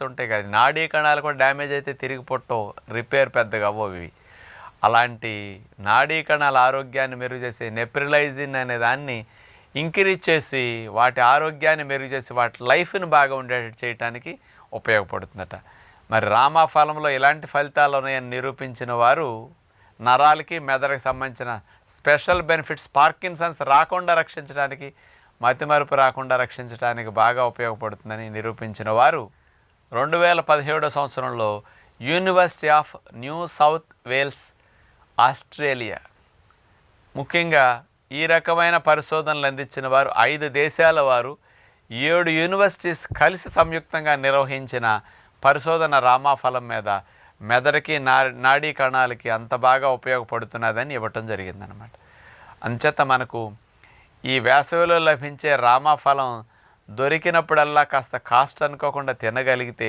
ఉంటాయి కదా, నాడీ కణాలు కూడా డ్యామేజ్ అయితే తిరిగి పుట్టవు, రిపేర్ పెద్దగా అవ్వవు ఇవి. అలాంటి నాడీ కణాల ఆరోగ్యాన్ని మెరుగు చేసే నెప్రిలైజిన్ అనే దాన్ని ఇంక్రీజ్ చేసి వాటి ఆరోగ్యాన్ని మెరుగు చేసి వాటి లైఫ్ని బాగా ఉండేటట్టు చేయడానికి ఉపయోగపడుతుందట. మరి రామాఫలంలో ఇలాంటి ఫలితాలు ఉన్నాయని నిరూపించిన వారు నరాలకి మెదడుకి సంబంధించిన స్పెషల్ బెనిఫిట్స్, పార్కిన్సన్స్ రాకుండా రక్షించడానికి, మతిమరుపు రాకుండా రక్షించడానికి బాగా ఉపయోగపడుతుందని నిరూపించిన వారు 2017 సంవత్సరంలో university of New South Wales, Australia. ముఖ్యంగా ఈ రకమైన పరిశోధనలు అందించిన వారు 5 దేశాల వారు 7 యూనివర్సిటీస్ కలిసి సంయుక్తంగా నిర్వహించిన పరిశోధన రామాఫలం మీద మెదడుకి నాడీ కణాలకి అంత బాగా ఉపయోగపడుతున్నదని ఇవ్వటం జరిగిందనమాట. అంచేత మనకు ఈ వేసవిలో లభించే రామాఫలం దొరికినప్పుడల్లా కాస్త కాస్ట్ అనుకోకుండా తినగలిగితే